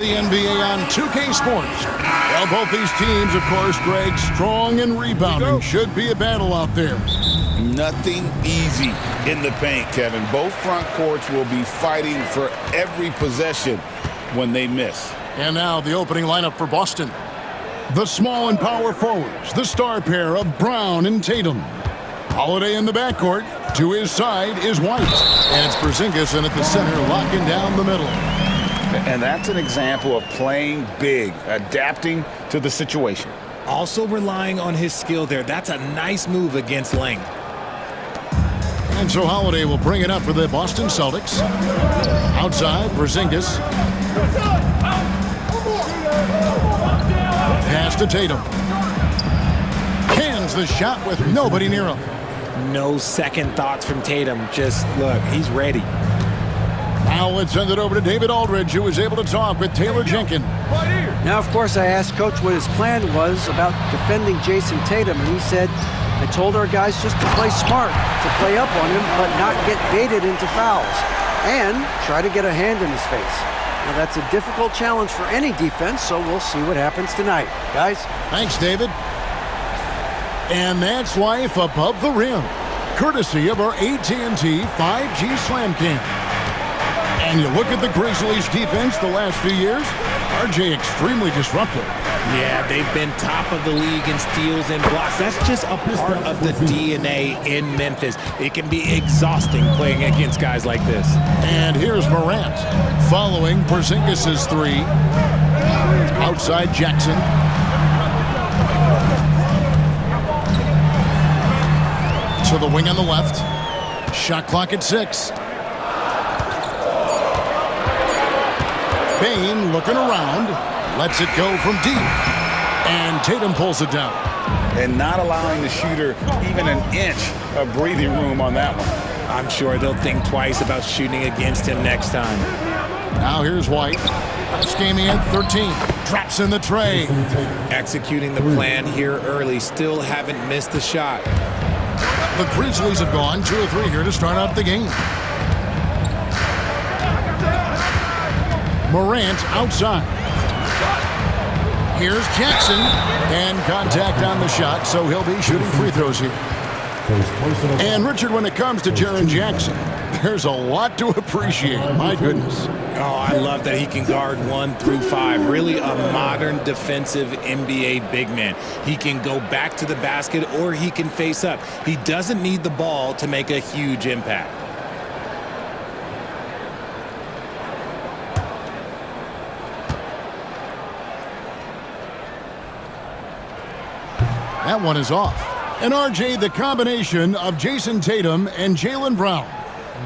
The NBA on 2K Sports. Well, both these teams, of course, Greg, strong and rebounding. Should be a battle out there. Nothing easy in the paint, Kevin. Both front courts will be fighting for every possession when they miss. And now the opening lineup for Boston. The small and power forwards, the star pair of Brown and Tatum. Holiday in the backcourt. To his side is White. And it's Porzingis in at the center, locking down the middle. And that's an example of playing big, adapting to the situation. Also relying on his skill there. That's a nice move against length. And so Holiday will bring it up for the Boston Celtics. Outside, Porzingis. Pass to Tatum. Cans the shot with nobody near him. No second thoughts from Tatum. Just, look, he's ready. Now let's send it over to David Aldridge, who was able to talk with Taylor Jenkins. Now, of course, I asked Coach what his plan was about defending Jason Tatum, and he said, I told our guys just to play smart, to play up on him, but not get baited into fouls, and try to get a hand in his face. Now, that's a difficult challenge for any defense, so we'll see what happens tonight. Guys? Thanks, David. And that's life above the rim, courtesy of our AT&T 5G Slam Cam. And you look at the Grizzlies defense the last few years, RJ extremely disruptive. Yeah, they've been top of the league in steals and blocks. That's just a part of the DNA in Memphis. It can be exhausting playing against guys like this. And here's Morant following Porzingis' three. Outside Jackson. To the wing on the left. Shot clock at 6. Bain looking around, lets it go from deep, and Tatum pulls it down. And not allowing the shooter even an inch of breathing room on that one. I'm sure they'll think twice about shooting against him next time. Now here's White, scheming at 13, drops in the tray. Executing the plan here early, still haven't missed a shot. The Grizzlies have gone 2 or 3 here to start out the game. Morant outside. Here's Jackson. And contact on the shot, so he'll be shooting free throws here. And Richard, when it comes to Jaren Jackson, there's a lot to appreciate. My goodness. Oh, I love that he can guard 1 through 5. Really a modern defensive NBA big man. He can go back to the basket or he can face up. He doesn't need the ball to make a huge impact. That one is off. And RJ, the combination of Jason Tatum and Jaylen Brown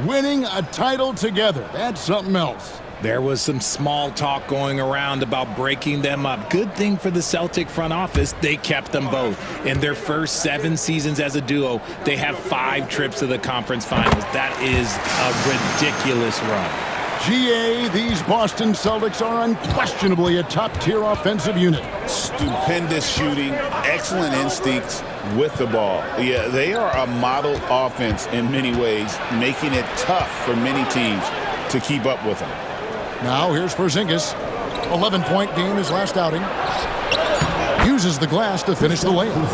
winning a title together. That's something else. There was some small talk going around about breaking them up. Good thing for the Celtic front office, they kept them both. In their first 7 seasons as a duo, they have 5 trips to the conference finals. That is a ridiculous run. GA, these Boston Celtics are unquestionably a top-tier offensive unit. Stupendous shooting, excellent instincts with the ball. Yeah, they are a model offense in many ways, making it tough for many teams to keep up with them. Now here's Porzingis. 11-point game his last outing. Uses the glass to finish the layup.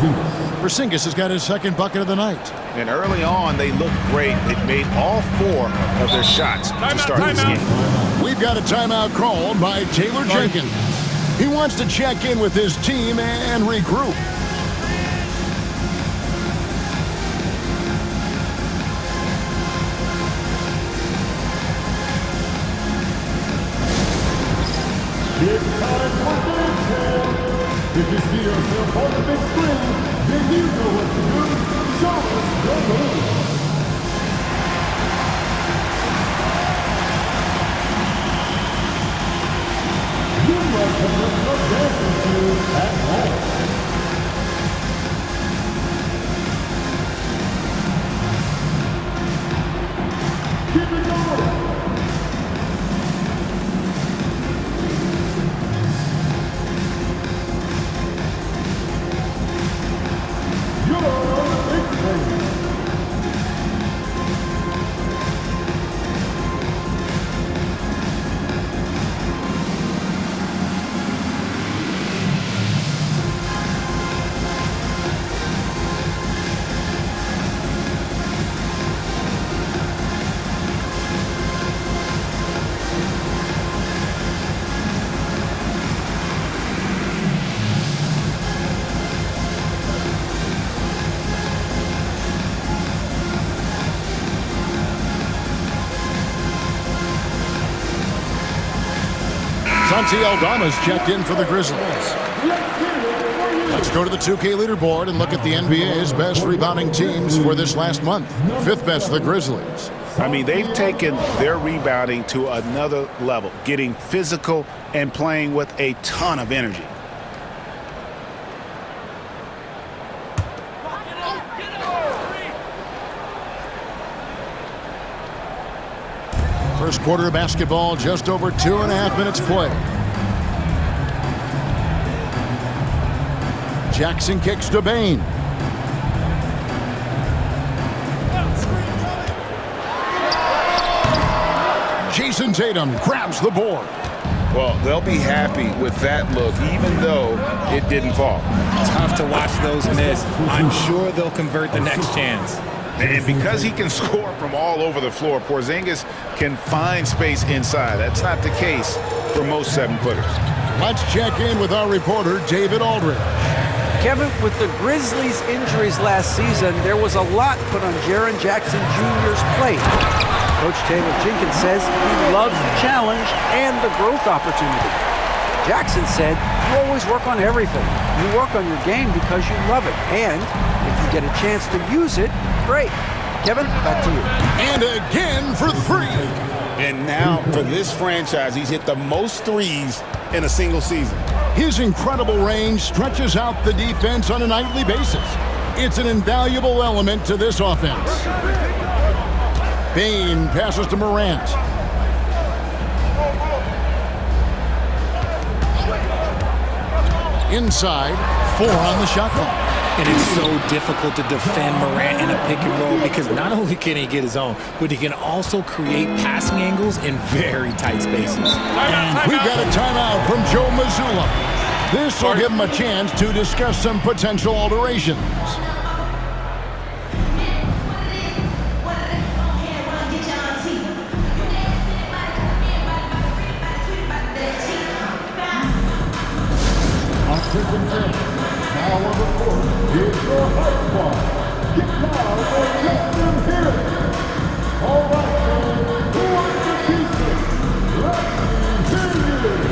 Porzingis has got his 2nd bucket of the night. And early on, they looked great. They've made all 4 of their shots to start this game. We've got a timeout called by Taylor Jenkins. He wants to check in with his team and regroup. It's time for Big Time. If you see yourself on the big screen, then you know what to do. Show us your move. You must have left your dancing shoes at home. Keep it going. Santi Aldama's checked in for the Grizzlies. Let's go to the 2K leaderboard and look at the NBA's best rebounding teams for this last month. Fifth best, the Grizzlies. I mean, they've taken their rebounding to another level, getting physical and playing with a ton of energy. First quarter of basketball, just over 2.5 minutes played. Jackson kicks to Bain. Jason Tatum grabs the board. Well, they'll be happy with that look, even though it didn't fall. Tough to watch those miss. I'm sure they'll convert the next chance. And because he can score from all over the floor, Porzingis can find space inside. That's not the case for most 7-footers. Let's check in with our reporter, David Aldridge. Kevin, with the Grizzlies' injuries last season, there was a lot put on Jaren Jackson Jr.'s plate. Coach Taylor Jenkins says he loves the challenge and the growth opportunity. Jackson said, you always work on everything. You work on your game because you love it. And if you get a chance to use it, great. Kevin, back to you. And again for 3. And now for this franchise, he's hit the most threes in a single season. His incredible range stretches out the defense on a nightly basis. It's an invaluable element to this offense. Bain passes to Morant. Inside, 4 on the shot clock. And it's so difficult to defend Morant in a pick and roll because not only can he get his own, but he can also create passing angles in very tight spaces. And we've got a timeout from Joe Mazzulla. This will give him a chance to discuss some potential alterations. Now on the court, here's your high squad. Get down for Justin Hill. All right, man. Who wants the pieces? Let's hear you.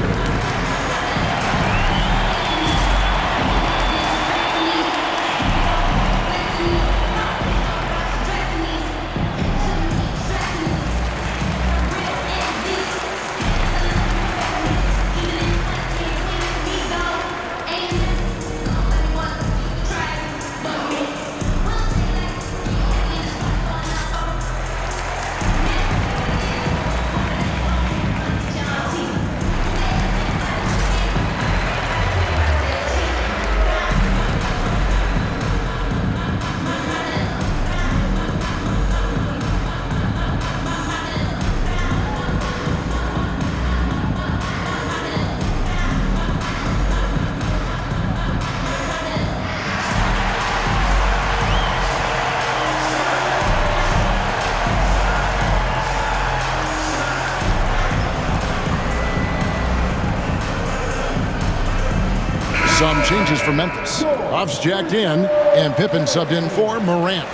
Some changes for Memphis. Huff's jacked in, and Pippen subbed in for Morant.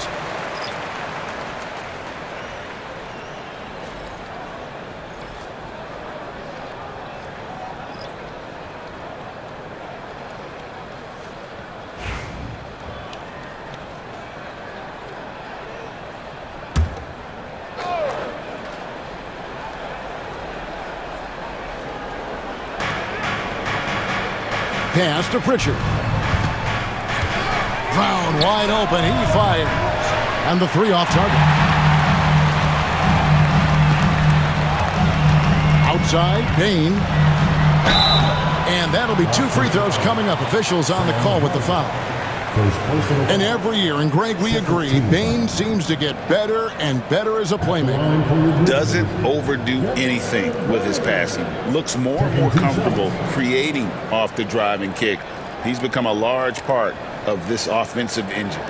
Pass to Pritchard. Brown wide open. He fires. And the 3 off target. Outside, Bain. And that'll be 2 free throws coming up. Officials on the call with the foul. And every year, and Greg, we agree, Bain seems to get better and better as a playmaker. Doesn't overdo anything with his passing. Looks more and more comfortable creating off the drive and kick. He's become a large part of this offensive engine.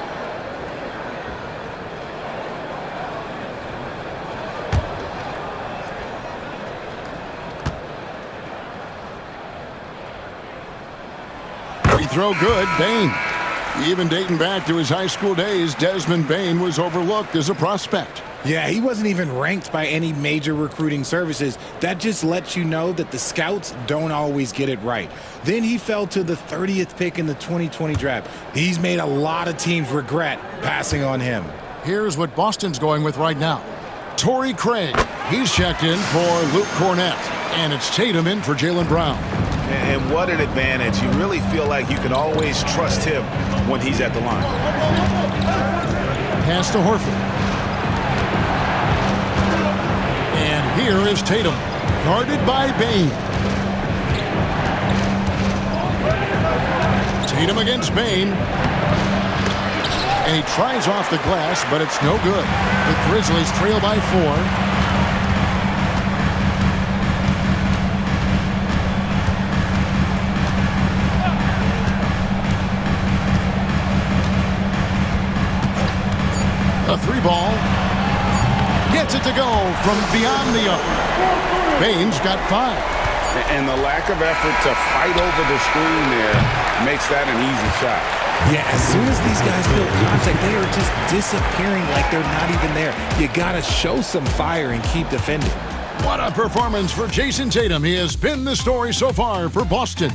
Free throw good, Bain. Even dating back to his high school days, Desmond Bain was overlooked as a prospect. Yeah, he wasn't even ranked by any major recruiting services. That just lets you know that the scouts don't always get it right. Then he fell to the 30th pick in the 2020 draft. He's made a lot of teams regret passing on him. Here's what Boston's going with right now. Torrey Craig, he's checked in for Luke Cornett. And it's Tatum in for Jaylen Brown. And what an advantage. You really feel like you can always trust him when he's at the line. Pass to Horford. And here is Tatum, guarded by Bane. Tatum against Bane. And he tries off the glass, but it's no good. The Grizzlies trail by 4. A 3-ball. Gets it to go from beyond the arc. Bane's got 5. And the lack of effort to fight over the screen there makes that an easy shot. Yeah, as soon as these guys feel contact, they are just disappearing like they're not even there. You got to show some fire and keep defending. What a performance for Jason Tatum. He has been the story so far for Boston.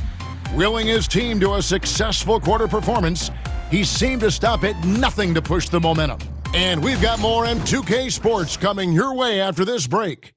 Willing his team to a successful quarter performance, he seemed to stop at nothing to push the momentum. And we've got more M2K Sports coming your way after this break.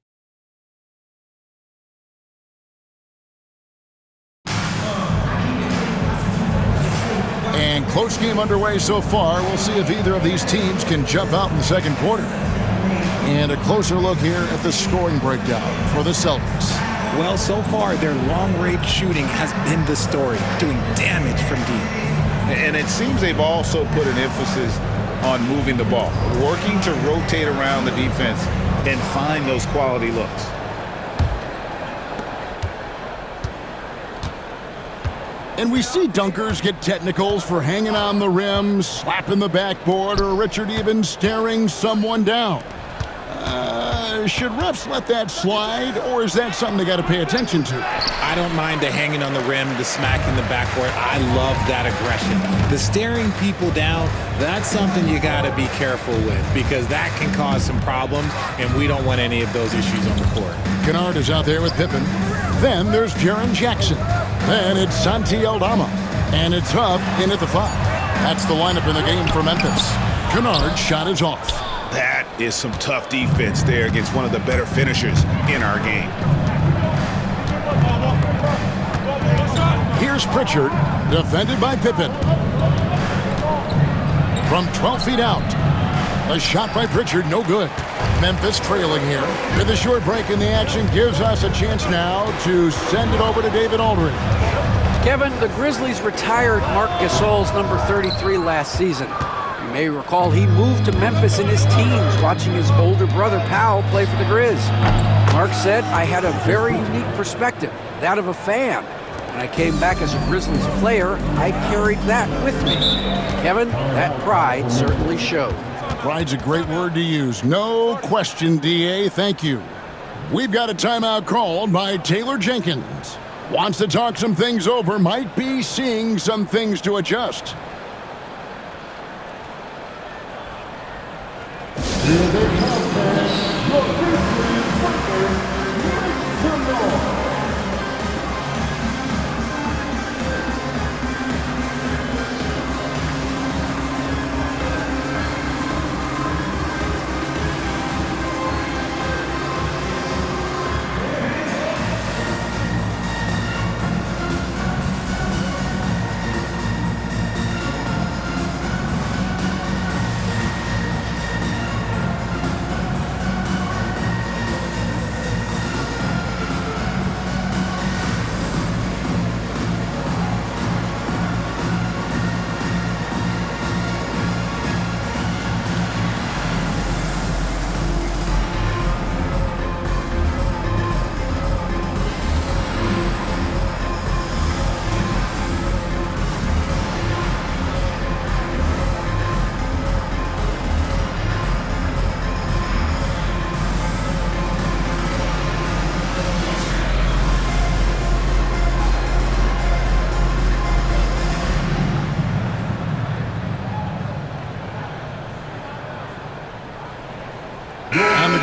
And close game underway so far. We'll see if either of these teams can jump out in the second quarter. And a closer look here at the scoring breakdown for the Celtics. Well, so far, their long-range shooting has been the story, doing damage from deep. And it seems they've also put an emphasis on moving the ball, working to rotate around the defense and find those quality looks. And we see dunkers get technicals for hanging on the rim, slapping the backboard, or Richard even staring someone down. Should refs let that slide, or is that something they got to pay attention to? I don't mind the hanging on the rim, the smacking the backboard. I love that aggression. The staring people down, that's something you got to be careful with because that can cause some problems, and we don't want any of those issues on the court. Kennard is out there with Pippen. Then there's Jaren Jackson. Then it's Santi Aldama. And it's Huff in at the 5. That's the lineup in the game for Memphis. Kennard's shot is off. That is some tough defense there against one of the better finishers in our game. Here's Pritchard, defended by Pippen. From 12 feet out. A shot by Pritchard, no good. Memphis trailing here. With a short break in the action gives us a chance now to send it over to David Aldridge. Kevin, the Grizzlies retired Marc Gasol's number 33 last season. You may recall he moved to Memphis in his teens, watching his older brother Powell play for the Grizz. Mark said, I had a very unique perspective, that of a fan. When I came back as a Grizzlies player, I carried that with me. Kevin, that pride certainly showed. Pride's a great word to use. No question, DA. Thank you. We've got a timeout called by Taylor Jenkins. Wants to talk some things over, might be seeing some things to adjust. Here's a contest, your Grizzlies versus Grizzlies.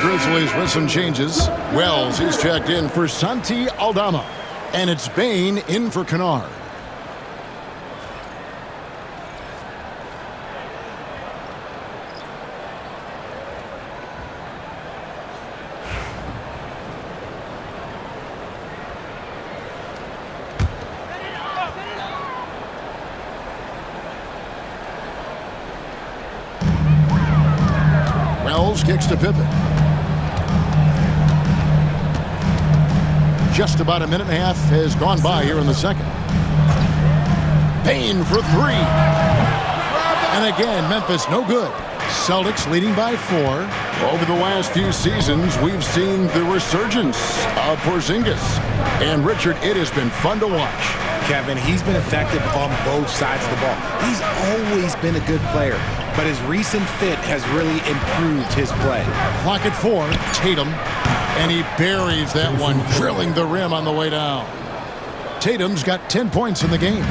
Grizzlies with some changes. Wells is checked in for Santi Aldama. And it's Bain in for Kennard. Wells kicks to Pippen. Just about a minute and a half has gone by here in the second. Payne for three. And again, Memphis no good. Celtics leading by 4. Over the last few seasons, we've seen the resurgence of Porzingis. And Richard, it has been fun to watch. Kevin, he's been effective on both sides of the ball. He's always been a good player, but his recent fit has really improved his play. Clock at 4, Tatum. And he buries that one, drilling the rim on the way down. Tatum's got 10 points in the game.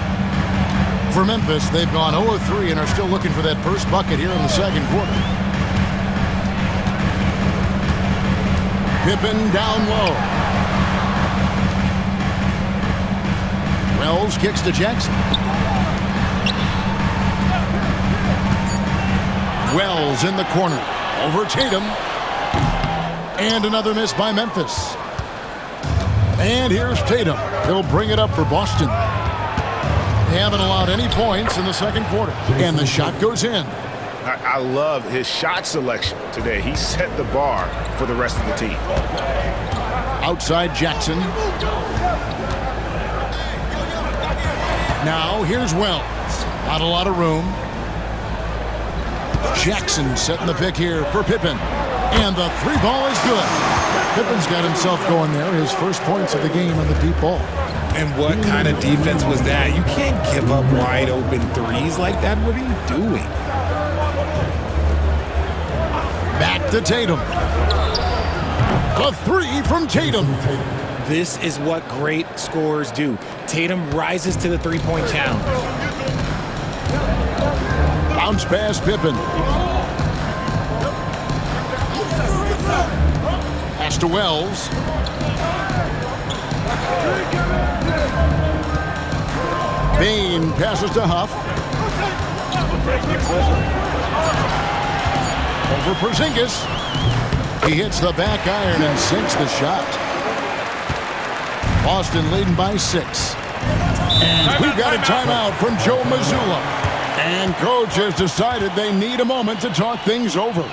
For Memphis, they've gone 0-3 and are still looking for that first bucket here in the second quarter. Pippen down low. Wells kicks to Jackson. Wells in the corner. Over Tatum. And another miss by Memphis. And here's Tatum. He'll bring it up for Boston. They haven't allowed any points in the second quarter. And the shot goes in. I love his shot selection today. He set the bar for the rest of the team. Outside Jackson. Now here's Wells. Not a lot of room. Jackson setting the pick here for Pippen. And the 3 ball is good. Pippen's got himself going there. His first points of the game on the deep ball. And what kind of defense was that? You can't give up wide open threes like that. What are you doing? Back to Tatum. A 3 from Tatum. This is what great scorers do. Tatum rises to the three-point challenge. Bounce pass Pippen. Pass to Wells. Bain passes to Huff. Over Porzingis. He hits the back iron and sinks the shot. Boston leading by 6. And we've got a timeout from Joe Mazzulla. And coach has decided they need a moment to talk things over.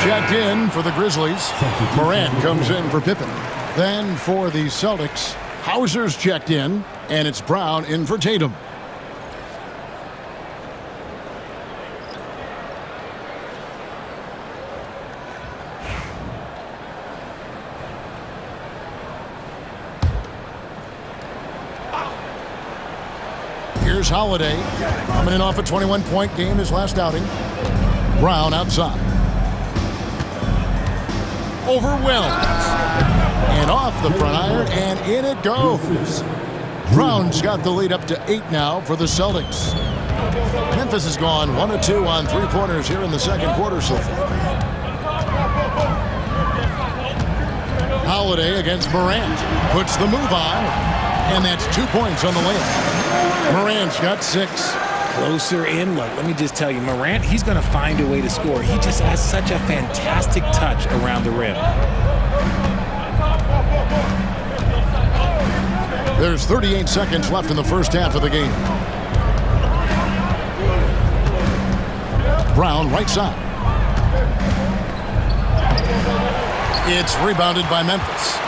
Checked in for the Grizzlies. Morant comes in for Pippen. Then for the Celtics, Hauser's checked in, and it's Brown in for Tatum. Here's Holiday, coming in off a 21-point game his last outing. Brown outside. Over Wells. And off the front iron, and in it goes. Brown's got the lead up to 8 now for the Celtics. Memphis has gone 1 of 2 on three-pointers here in the second quarter so far. Holiday against Morant. Puts the move on, and that's 2 points on the layup. Morant's got 6. Closer in look. Let me just tell you, Morant, he's going to find a way to score. He just has such a fantastic touch around the rim. There's 38 seconds left in the first half of the game. Brown, right side. It's rebounded by Memphis.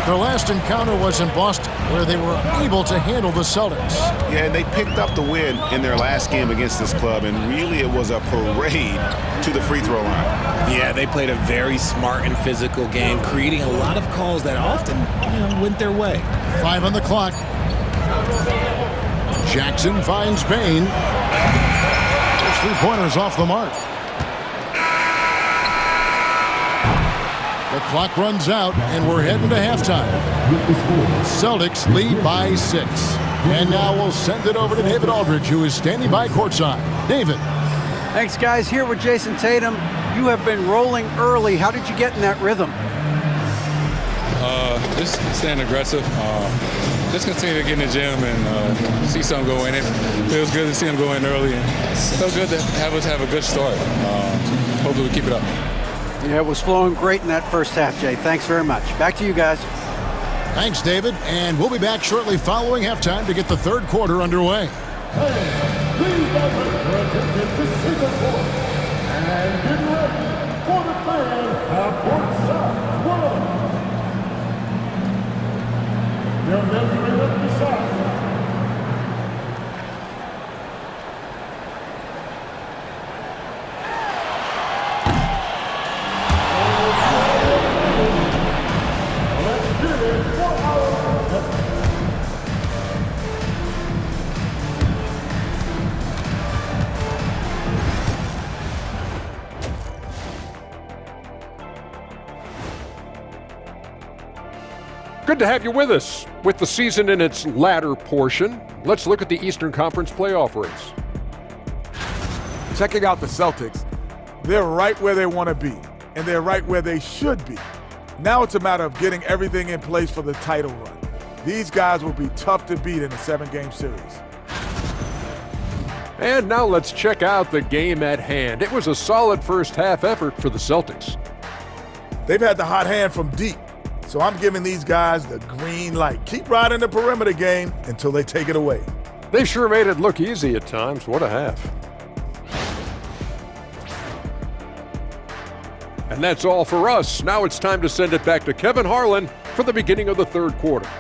Their last encounter was in Boston, where they were able to handle the Celtics. Yeah, they picked up the win in their last game against this club, and really it was a parade to the free throw line. Yeah, they played a very smart and physical game, creating a lot of calls that often, went their way. 5 on the clock. Jackson finds Payne. There's 3-pointers off the mark. The clock runs out, and we're heading to halftime. Celtics lead by 6. And now we'll send it over to David Aldridge, who is standing by courtside. David. Thanks, guys. Here with Jason Tatum. You have been rolling early. How did you get in that rhythm? Just staying aggressive. Just continue to get in the gym and see something go in. It feels good to see him go in early. And so good to have us have a good start. Hopefully we keep it up. Yeah, it was flowing great in that first half, Jay. Thanks very much. Back to you guys. Thanks, David. And we'll be back shortly following halftime to get the third quarter underway. Hey, please welcome your attention to Cedar Court. And get ready for the fan of Port South World. They're measuring up the shot. Good to have you with us. With the season in its latter portion, let's look at the Eastern Conference playoff race. Checking out the Celtics, they're right where they want to be, and they're right where they should be. Now it's a matter of getting everything in place for the title run. These guys will be tough to beat in a 7-game series. And now let's check out the game at hand. It was a solid first half effort for the Celtics. They've had the hot hand from deep, so I'm giving these guys the green light. Keep riding the perimeter game until they take it away. They sure made it look easy at times. What a half. And that's all for us. Now it's time to send it back to Kevin Harlan for the beginning of the third quarter.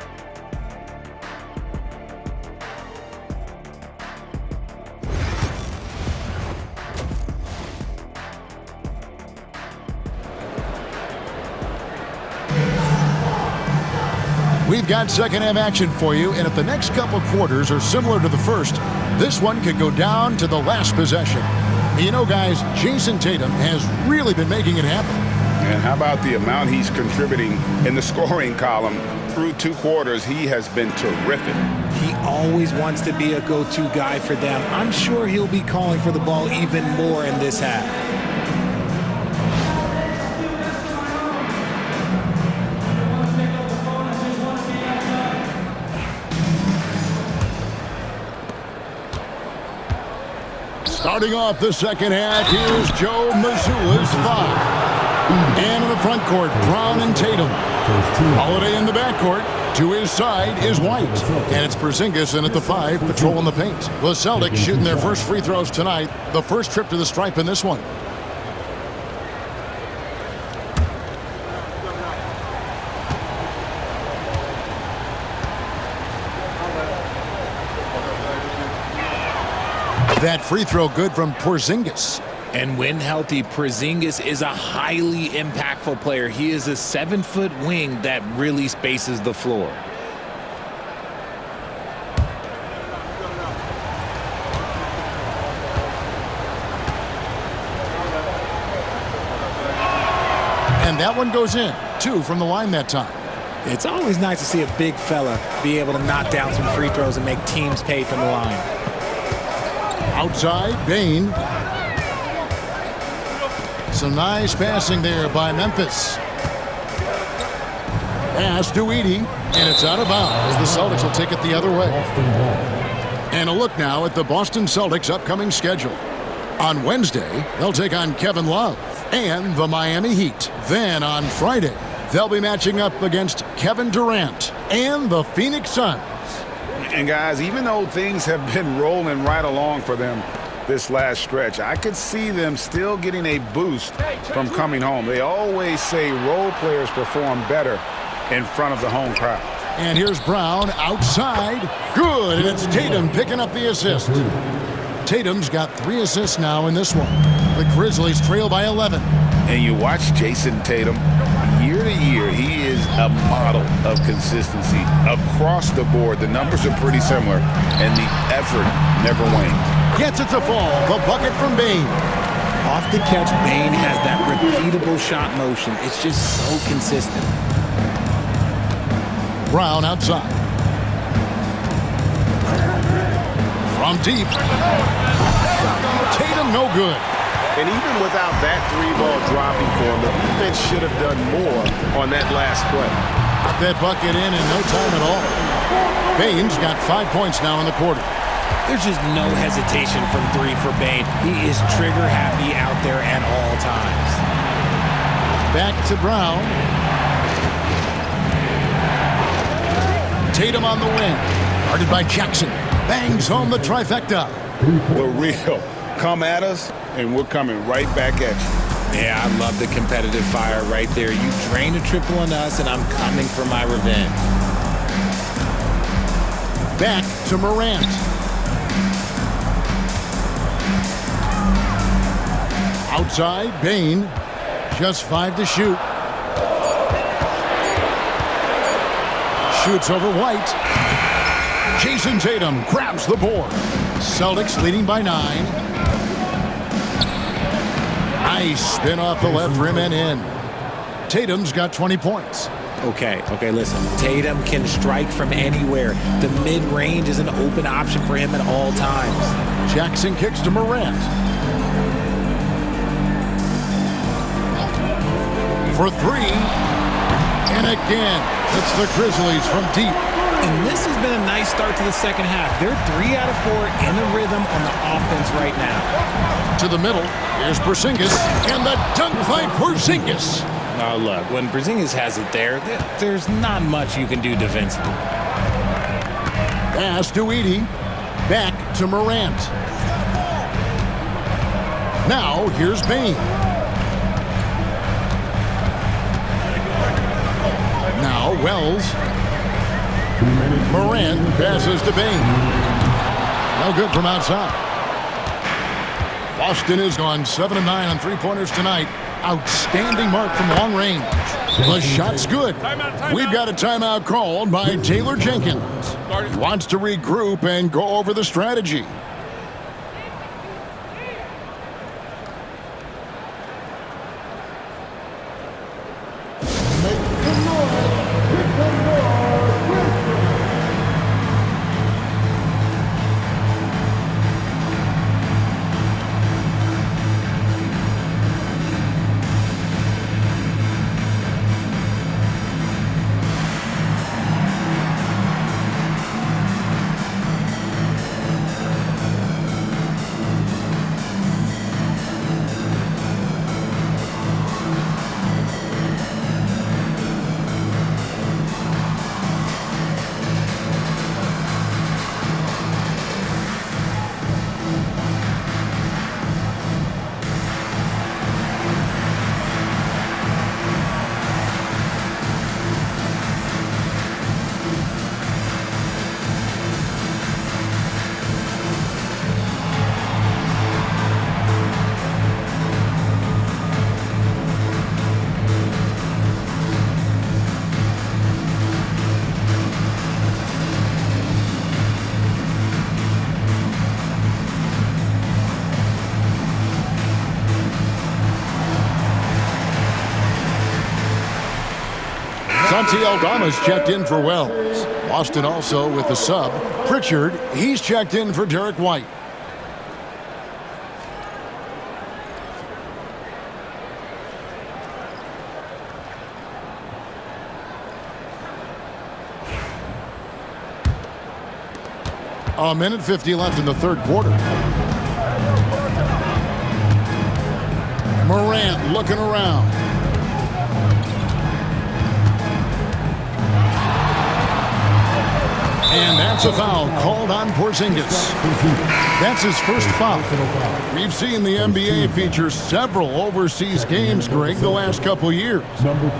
We've got second half action for you, and if the next couple quarters are similar to the first, this one could go down to the last possession. You know, guys, Jason Tatum has really been making it happen. And how about the amount he's contributing in the scoring column? Through 2 quarters, he has been terrific. He always wants to be a go-to guy for them. I'm sure he'll be calling for the ball even more in this half. Starting off the second half, here's Joe Mazzulla's 5. And in the front court, Brown and Tatum. Holiday in the backcourt. To his side is White. And it's Porzingis in at the 5, patrolling the paint. The Celtics shooting their first free throws tonight. The first trip to the stripe in this one. That free throw good from Porzingis. And when healthy, Porzingis is a highly impactful player. He is a 7-foot wing that really spaces the floor. And that one goes in. 2 from the line that time. It's always nice to see a big fella be able to knock down some free throws and make teams pay from the line. Outside, Bain. Some nice passing there by Memphis. Pass to Edey, and it's out of bounds. The Celtics will take it the other way. And a look now at the Boston Celtics' upcoming schedule. On Wednesday, they'll take on Kevin Love and the Miami Heat. Then on Friday, they'll be matching up against Kevin Durant and the Phoenix Suns. And guys, even though things have been rolling right along for them this last stretch, I could see them still getting a boost from coming home. They always say role players perform better in front of the home crowd. And here's Brown outside. Good, and it's Tatum picking up the assist. Tatum's got 3 assists now in this one. The Grizzlies trail by 11. And you watch Jason Tatum, year to year, he is a model of consistency across the board. The numbers are pretty similar, and the effort never wanes. Gets it to fall. The bucket from Bain. Off the catch, Bain has that repeatable shot motion. It's just so consistent. Brown outside. From deep. Tatum no good. And even without that 3-ball dropping for him, the defense should have done more on that last play. Got that bucket in no time at all. Bain's got 5 points now in the quarter. There's just no hesitation from 3 for Bain. He is trigger happy out there at all times. Back to Brown. Tatum on the wing. Guarded by Jackson. Bangs home the trifecta. The real. Come at us, and we're coming right back at you. Yeah, I love the competitive fire right there. You drain a triple on us, and I'm coming for my revenge. Back to Morant. Outside, Bain. Just 5 to shoot. Shoots over White. Jason Tatum grabs the board. Celtics leading by 9. Nice spin off the left rim and in. Tatum's got 20 points. Okay, listen. Tatum can strike from anywhere. The mid-range is an open option for him at all times. Jackson kicks to Morant. For 3. And again, it's the Grizzlies from deep. And this has been a nice start to the second half. They're 3 out of 4 in a rhythm on the offense right now. To the middle, here's Porzingis, and the dunk by Porzingis. Oh, look, when Porzingis has it there's not much you can do defensively. Pass to Edey. Back to Morant. Now, here's Bain. Now, Wells. Morant passes to Bain. No good from outside. Boston has gone 7 of 9 on 3-pointers tonight. Outstanding mark from long range. The shot's good. We've got a timeout called by Taylor Jenkins. He wants to regroup and go over the strategy. Santi Aldama's checked in for Wells. Boston also with the sub. Pritchard, he's checked in for Derek White. A minute 50 left in the third quarter. Morant looking around. And that's a foul called on Porzingis. That's his first foul. We've seen the NBA feature several overseas games, Greg, the last couple years.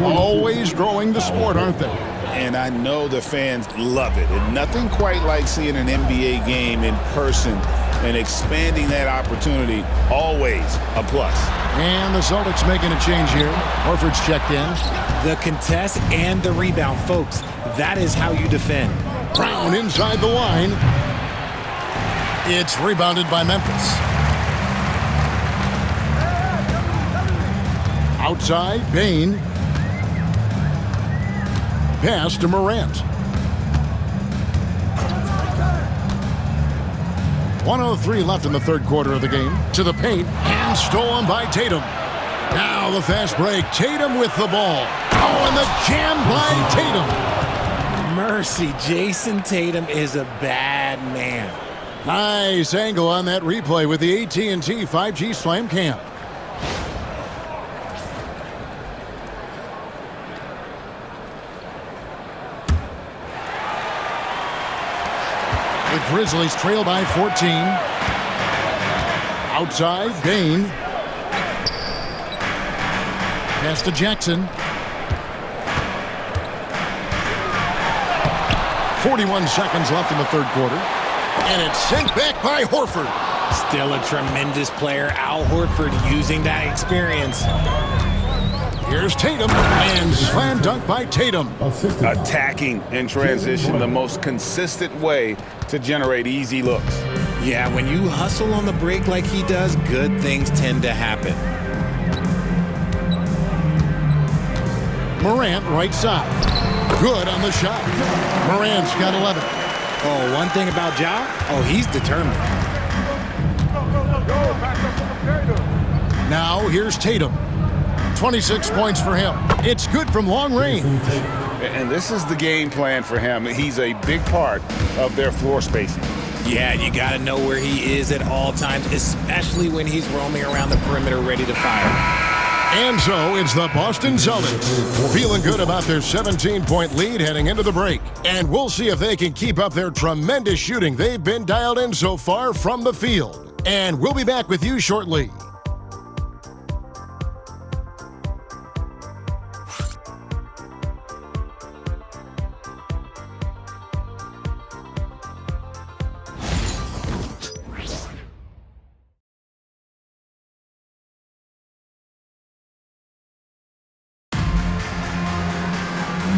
Always growing the sport, aren't they? And I know the fans love it. And nothing quite like seeing an NBA game in person and expanding that opportunity, always a plus. And the Celtics making a change here. Horford's checked in. The contest and the rebound, folks. That is how you defend. Brown inside the line. It's rebounded by Memphis. Outside, Bane. Pass to Morant. 1:03 left in the third quarter of the game. To the paint and stolen by Tatum. Now the fast break. Tatum with the ball. Oh, and the jam by Tatum. Mercy, Jason Tatum is a bad man. Nice angle on that replay with the AT&T 5G Slam Cam. The Grizzlies trail by 14. Outside, Bane. Pass to Jackson. 41 seconds left in the third quarter. And it's sent back by Horford. Still a tremendous player. Al Horford using that experience. Here's Tatum, and slam dunk by Tatum. Attacking in transition, the most consistent way to generate easy looks. Yeah, when you hustle on the break like he does, good things tend to happen. Morant right side. Good on the shot. Morant's got 11. Oh, one thing about Ja, he's determined. Now here's Tatum. 26 points for him. It's good from long range. And this is the game plan for him. He's a big part of their floor spacing. Yeah, you got to know where he is at all times, especially when he's roaming around the perimeter ready to fire. And so it's the Boston Celtics feeling good about their 17-point lead heading into the break. And we'll see if they can keep up their tremendous shooting they've been dialed in so far from the field. And we'll be back with you shortly.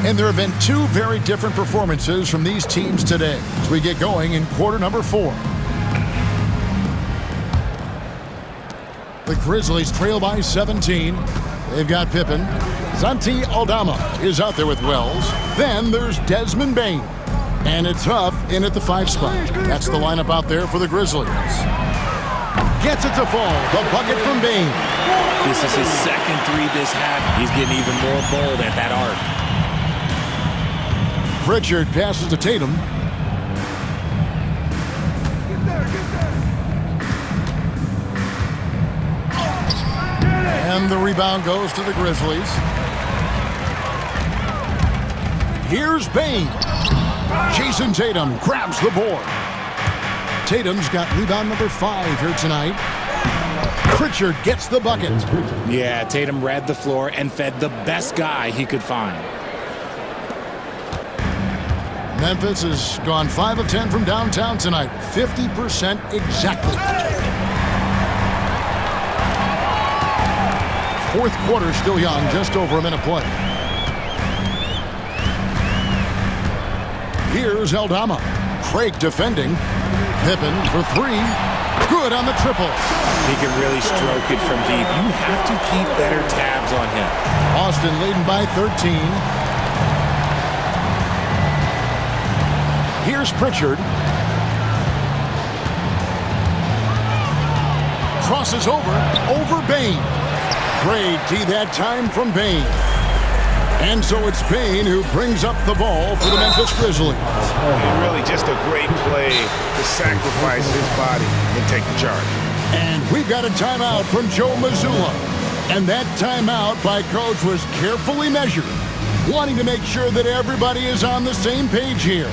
And there have been two very different performances from these teams today as we get going in quarter number 4. The Grizzlies trail by 17. They've got Pippen. Santi Aldama is out there with Wells. Then there's Desmond Bane. And it's Huff in at the 5 spot. That's the lineup out there for the Grizzlies. Gets it to fall. The bucket from Bane. This is his second three this half. He's getting even more bold at that arc. Pritchard passes to Tatum. And the rebound goes to the Grizzlies. Here's Bane. Jason Tatum grabs the board. Tatum's got rebound number 5 here tonight. Pritchard gets the bucket. Yeah, Tatum read the floor and fed the best guy he could find. Memphis has gone 5 of 10 from downtown tonight. 50% exactly. Fourth quarter still young, just over a minute play. Here's Aldama. Craig defending. Pippen for 3. Good on the triple. He can really stroke it from deep. You have to keep better tabs on him. Boston leading by 13. Here's Pritchard. Crosses over Bain. Great D that time from Bain. And so it's Bain who brings up the ball for the Memphis Grizzlies. And really just a great play to sacrifice his body and take the charge. And we've got a timeout from Joe Mazzulla. And that timeout by Coach was carefully measured, wanting to make sure that everybody is on the same page here.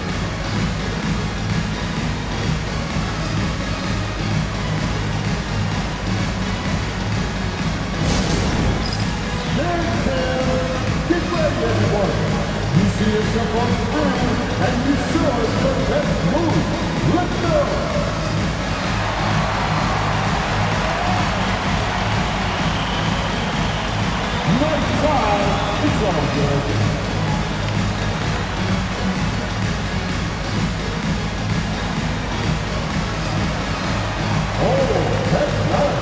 You see yourself on the screen, and you show us the best move. Let's go! Nice try. It's all good. Oh, that's nice.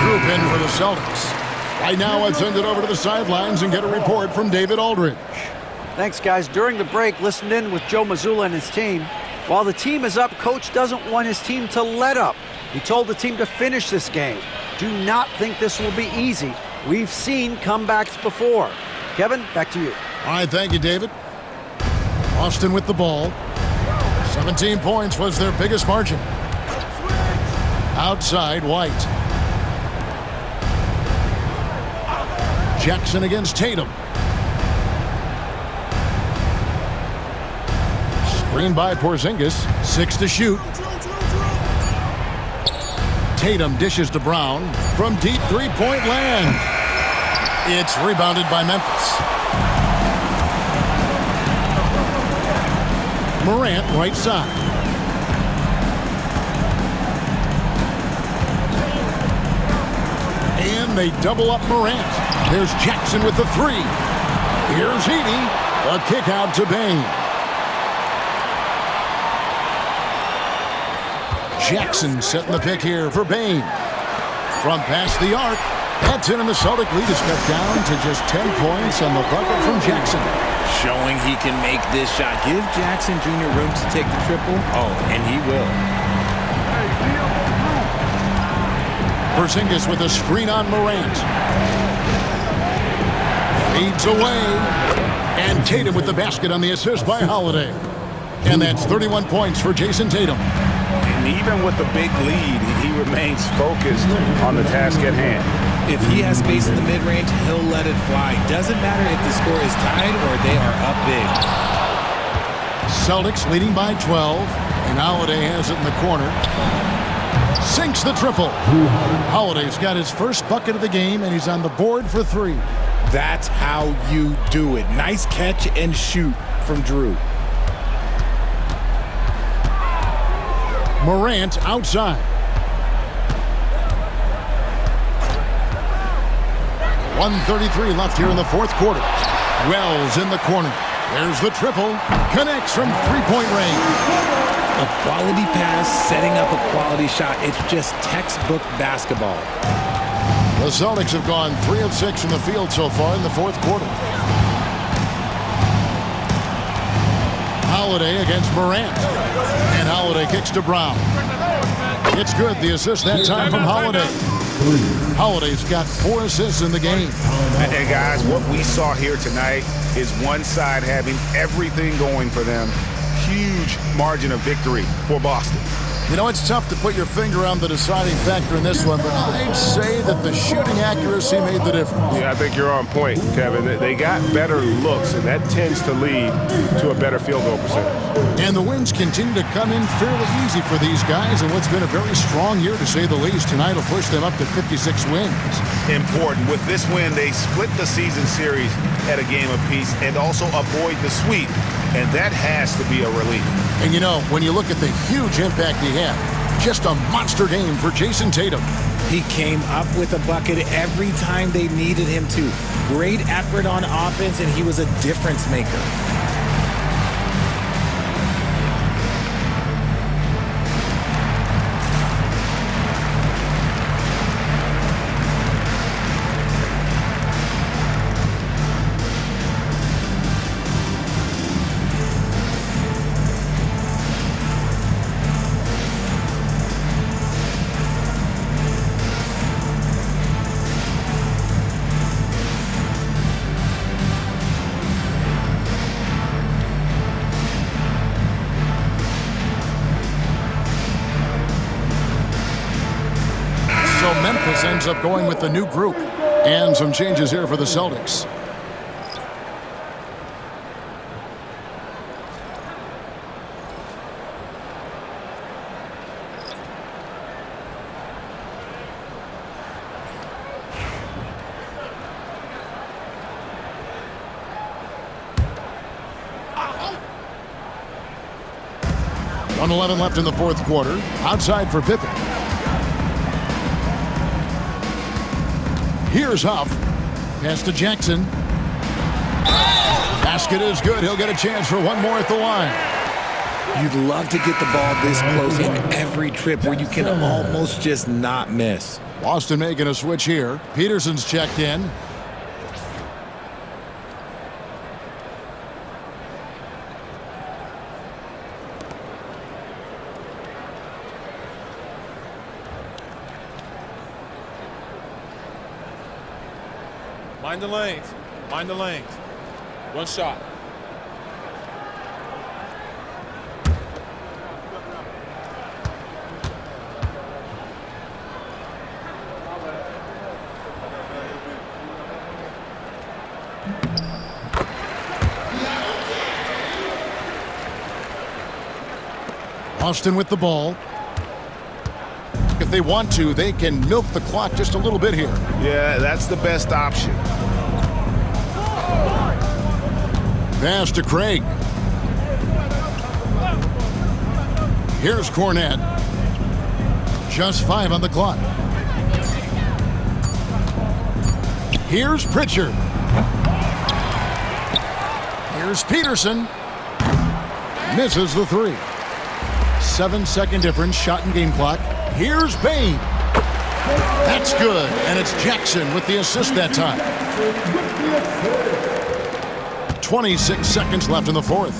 Group in for the Celtics. Right now, let's send it over to the sidelines and get a report from David Aldridge. Thanks, guys. During the break, listened in with Joe Mazzulla and his team. While the team is up, Coach doesn't want his team to let up. He told the team to finish this game. Do not think this will be easy. We've seen comebacks before. Kevin, back to you. All right, thank you, David. Austin with the ball. 17 points was their biggest margin. Outside, White. Jackson against Tatum. Screen by Porzingis. 6 to shoot. Tatum dishes to Brown from deep three-point land. It's rebounded by Memphis. Morant right side. And they double up Morant. There's Jackson with the three. Here's Heaney. A kick out to Bain. Jackson setting the pick here for Bain. From past the arc. That's in, and the Celtic lead is cut down to just 10 points on the bucket from Jackson. Showing he can make this shot. Give Jackson Jr. room to take the triple. Oh, and he will. Porzingis with a screen on Morant. Feeds away. And Tatum with the basket on the assist by Holiday. And that's 31 points for Jason Tatum. And even with a big lead, he remains focused on the task at hand. If he has space in the mid-range, he'll let it fly. Doesn't matter if the score is tied or they are up big. Celtics leading by 12. And Holiday has it in the corner. Sinks the triple. Holiday's got his first bucket of the game, and he's on the board for 3. That's how you do it. Nice catch and shoot from Drew. Morant outside. 1:33 left here in the fourth quarter. Wells in the corner. There's the triple. Connects from three-point range. A quality pass, setting up a quality shot. It's just textbook basketball. The Celtics have gone 3 of 6 from the field so far in the fourth quarter. Holiday against Morant. And Holiday kicks to Brown. It's good. The assist that time from Holiday. Holiday's got 4 assists in the game. And guys, what we saw here tonight is one side having everything going for them. Huge margin of victory for Boston. You know, it's tough to put your finger on the deciding factor in this one, but I'd say that the shooting accuracy made the difference. Yeah, I think you're on point, Kevin. They got better looks, and that tends to lead to a better field goal percentage. And the wins continue to come in fairly easy for these guys, and what's been a very strong year, to say the least. Tonight will push them up to 56 wins. Important. With this win, they split the season series at a game apiece and also avoid the sweep, and that has to be a relief. And you know, when you look at the huge impact he had, just a monster game for Jason Tatum. He came up with a bucket every time they needed him to. Great effort on offense, and he was a difference maker. So Memphis ends up going with the new group. And some changes here for the Celtics. .11 left in the fourth quarter. Outside for Pippen. Here's Huff. Pass to Jackson. Basket is good. He'll get a chance for one more at the line. You'd love to get the ball this close in every trip where you can almost just not miss. Boston making a switch here. Peterson's checked in. Mind the lanes. Mind the lanes. One shot. Austin with the ball. If they want to, they can milk the clock just a little bit here. Yeah, that's the best option. Pass to Craig. Here's Cornette. Just 5 on the clock. Here's Pritchard. Here's Peterson. Misses the 3. 7-second difference, shot and game clock. Here's Bain. That's good, and it's Jackson with the assist that time. 26 seconds left in the fourth.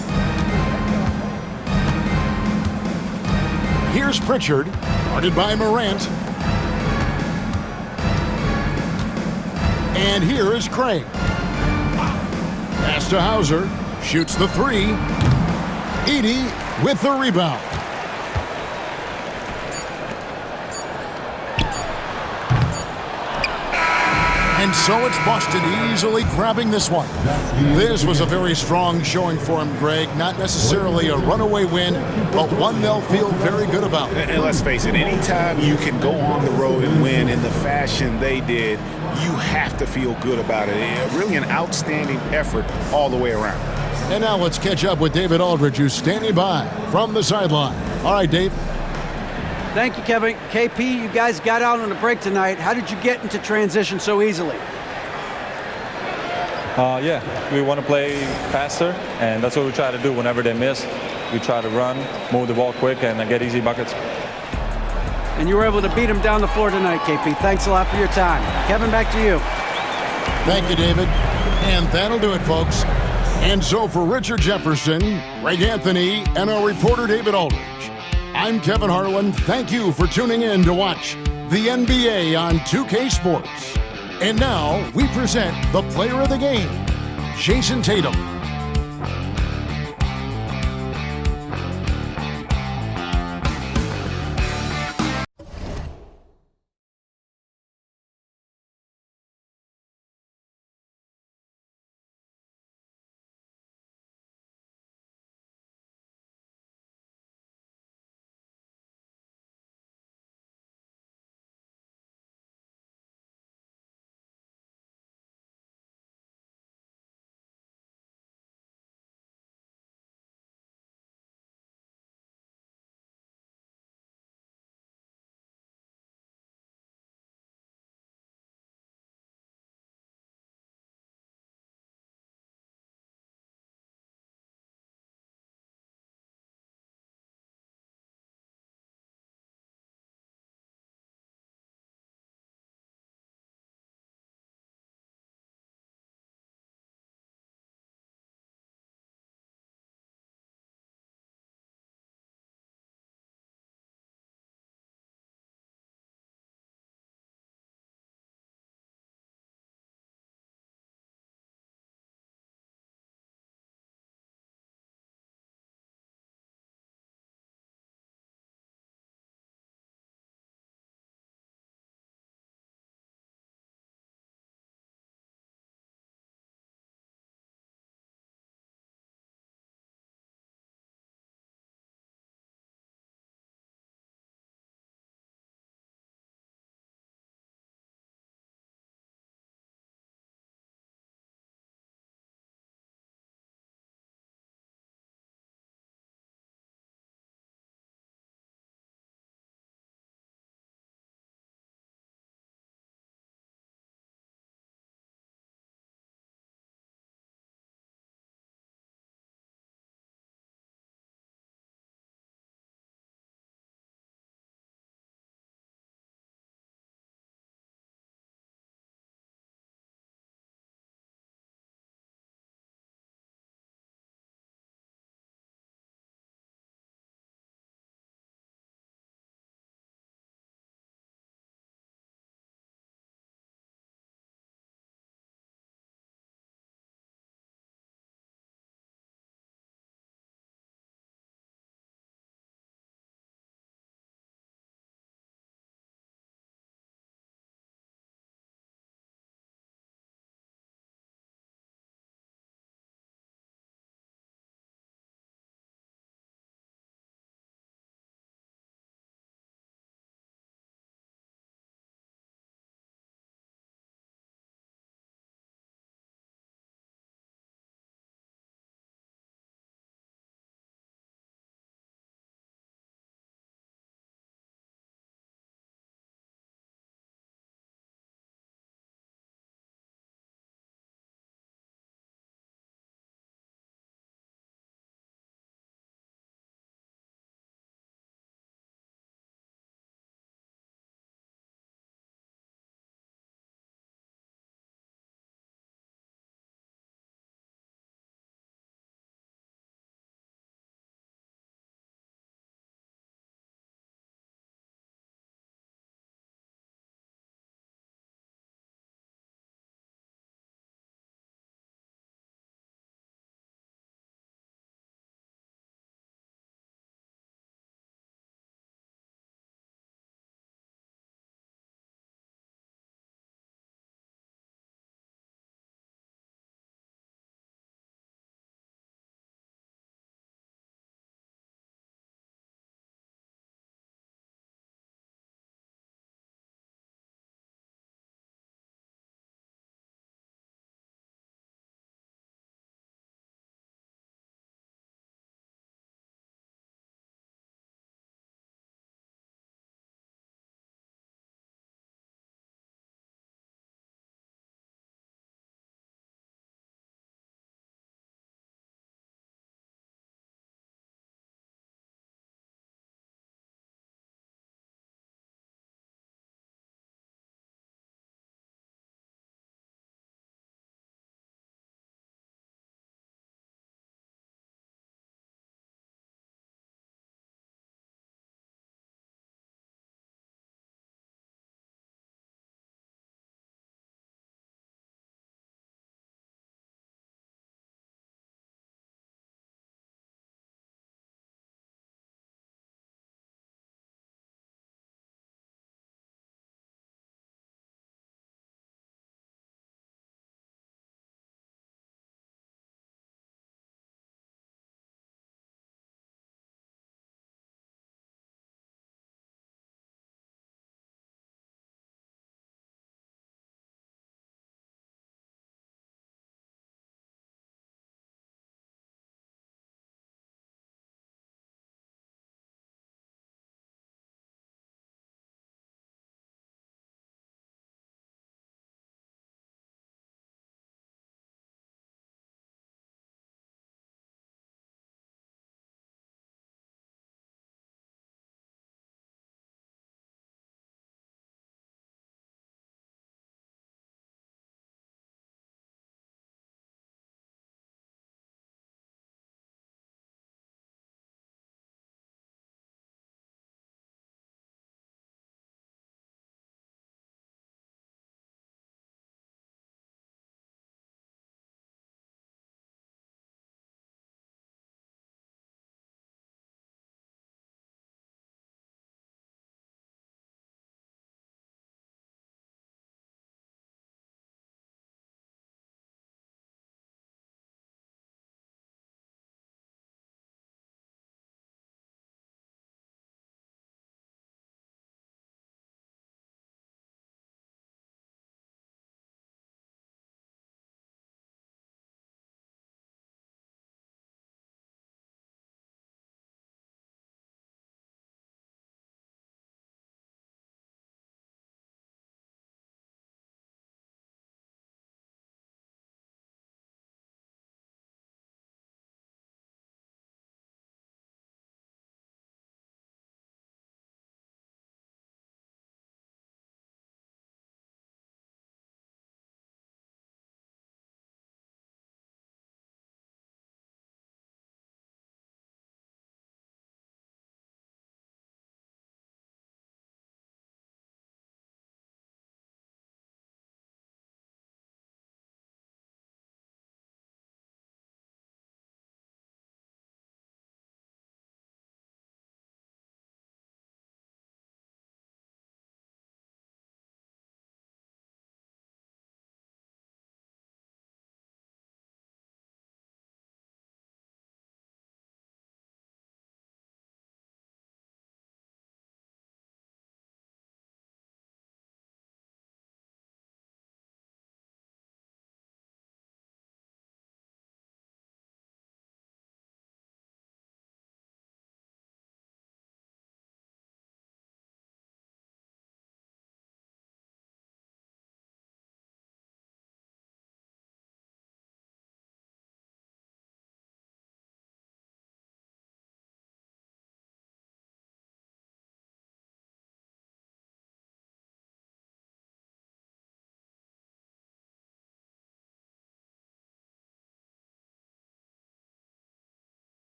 Here's Pritchard, guarded by Morant. And here is Craig. Pass to Hauser, shoots the 3. Edey with the rebound. And so it's Boston easily grabbing this one. This was a very strong showing for him, Greg. Not necessarily a runaway win, but one they'll feel very good about. And let's face it, anytime you can go on the road and win in the fashion they did, you have to feel good about it. Really an outstanding effort all the way around. And now let's catch up with David Aldridge, who's standing by from the sideline. All right, Dave. Thank you, Kevin. KP, you guys got out on a break tonight. How did you get into transition so easily? Yeah, we want to play faster, and that's what we try to do whenever they miss. We try to run, move the ball quick, and get easy buckets. And you were able to beat them down the floor tonight, KP. Thanks a lot for your time. Kevin, back to you. Thank you, David. And that'll do it, folks. And so for Richard Jefferson, Greg Anthony, and our reporter David Aldridge, I'm Kevin Harlan. Thank you for tuning in to watch the NBA on 2K Sports. And now we present the player of the game, Jason Tatum.